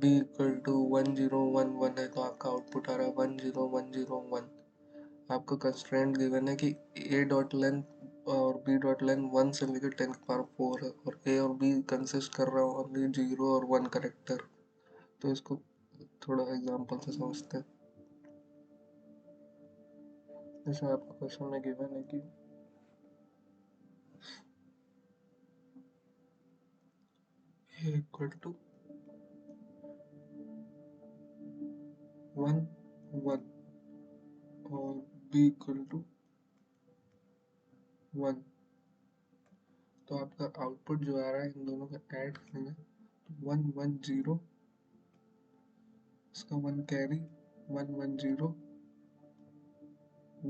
b equal to 1011 है, तो आपका आउटपुट आ रहा है 10101। आपको कंस्ट्रेंट गिवन है कि a डॉट लेंथ और b डॉट लेंथ 1 से लेकर 10 की पावर 4 है, और a और b कंसिस्ट कर रहा है ओनली 0 और 1 करेक्टर। तो इसको थोड़ा एग्जांपल से समझते हैं। जैसे आपको क्वेश्चन में गिवन है कि a इक्वल टू 1 1 और b इक्वल टू 1, तो आपका आउटपुट जो आ रहा है इन दोनों का ऐड करेंगे तो 110, इसका 1 कैरी, 110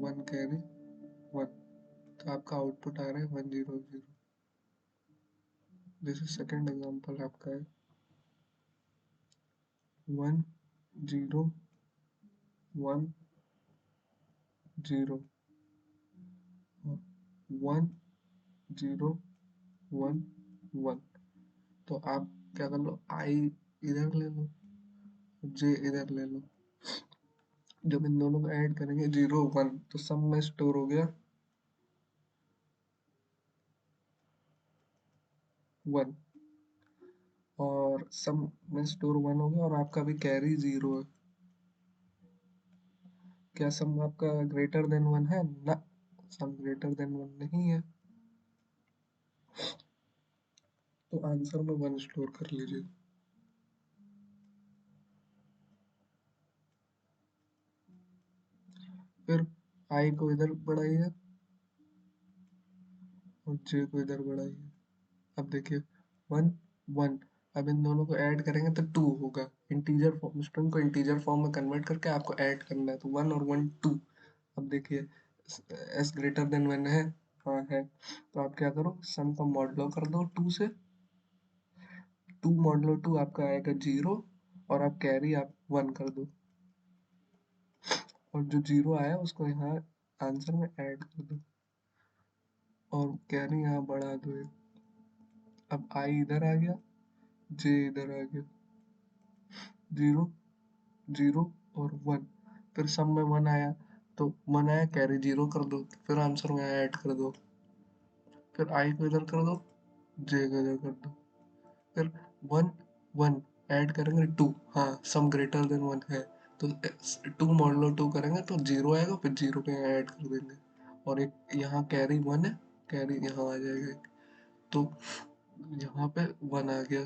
1 कैरी 1, तो आपका आउटपुट आ रहा है 100। दिस इज सेकेंड एग्जांपल आपका है 1010 और 1011। तो आप क्या कर लो, आई इधर ले लो, जे इधर ले लो। जब इन दोनों को ऐड करेंगे 0 1, तो सम में स्टोर हो गया 1, और सम में स्टोर 1 हो गया, और आपका भी कैरी 0 है। क्या सम आपका ग्रेटर देन 1 है ना? सम ग्रेटर देन 1 नहीं है, तो आंसर में 1 स्टोर कर लीजिए। फिर आई को इधर बढ़ाइए और जे को इधर बढ़ाइए। अब देखिए 1 1, अब इन दोनों को ऐड करेंगे तो 2 होगा। इंटीजर फॉर्म, स्ट्रिंग को इंटीजर फॉर्म में कन्वर्ट करके आपको ऐड करना है, तो 1 और 1 2। अब देखिए एस ग्रेटर देन 1 है, हाँ है, तो आप क्या करो, सम का मॉडलो कर दो 2 से, 2 मॉडलो 2 आपका आएगा 0, और आप कैरी आप 1 कर दो, और जो 0 आया उसको यहाँ आंसर में ऐड कर दो, और कैरी यहाँ बढ़ा दो एक। अब आई इधर आ गया, जे इधर आ गया, 0 0 और 1, फिर सम में 1 आया, तो 1 आया कैरी 0 कर दो, फिर आंसर में ऐड कर दो, फिर आई को इधर कर दो, जे को इधर कर दो, फिर 1 1 ऐड करेंगे 2, हाँ सम ग्रेटर देन 1 है, तो 2 मॉडलो 2 करेंगे तो 0 आएगा, फिर 0 पे यहाँ ऐड कर देंगे, और एक यहाँ कैरी 1 है, कैरी यहाँ आ जाएगा, तो यहाँ पे 1 आ गया,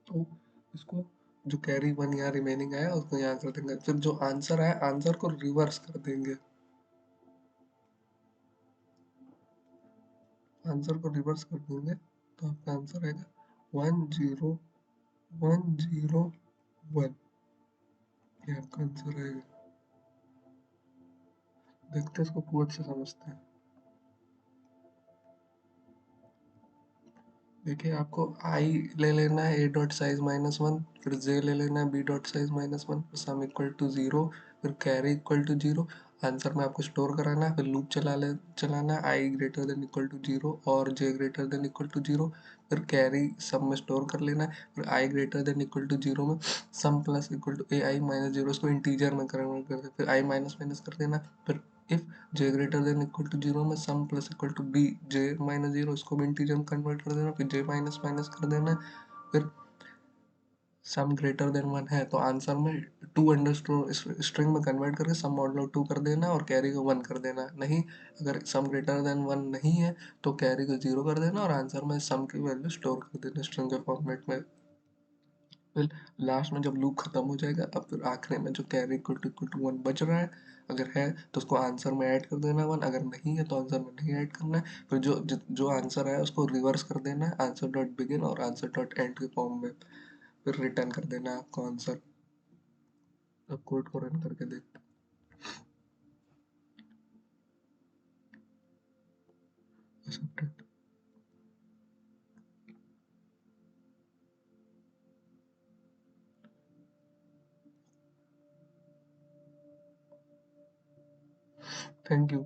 तो इसको जो कैरी 1 यहाँ रिमेनिंग आया उसको यहाँ कर देंगे, फिर जो आंसर आया आंसर को रिवर्स कर देंगे, आंसर को रिवर्स कर देंगे, तो आपका आंसर आएगा 10101, ये आपका आंसर आएगा। देखते हैं इसको कोड से समझते हैं। देखिए आपको आई ले लेना है a डॉट साइज -1, फिर जे ले लेना है b dot size -1, sum equal to 0, फिर कैरी इक्वल टू 0, आंसर में आपको स्टोर कराना है, फिर लूप चलाना है आई ग्रेटर देन इक्वल टू 0 और जे ग्रेटर देन इक्वल टू 0, फिर कैरी सम में स्टोर कर लेना है, फिर i greater than equal to 0 में sum plus equal to a i minus 0, उसको इंटीजर में कन्वर्ट कर दे, फिर आई माइनस माइनस कर देना, फिर if j greater than equal to 0 में sum plus equal to b j minus 0, इसको भी इंटीजर में कन्वर्ट कर देना, फिर j माइनस माइनस कर देना, फिर सम ग्रेटर देन 1 है तो आंसर में 2 अंडरस्कोर स्ट्रिंग में कन्वर्ट करके सम मॉडलो 2 कर देना और कैरी को 1 कर देना। नहीं, अगर सम ग्रेटर देन 1 नहीं है तो कैरी को 0 कर देना और आंसर में सम की वैल्यू स्टोर कर देना स्ट्रिंग के फॉर्मेट में। फिर लास्ट में जब लूप खत्म हो जाएगा, अब फिर आखिरी में जो कैरी इक्वल टू 1 बच रहा है, अगर है तो उसको आंसर में ऐड कर देना 1, अगर नहीं है तो आंसर में नहीं ऐड करना है। फिर जो आंसर है उसको रिवर्स कर देना है आंसर डॉट बिगिन और आंसर डॉट एंड के फॉर्म में, फिर रिटर्न कर देना है आपको आंसर। अब कोड को रन करके देखते हैं। Thank you.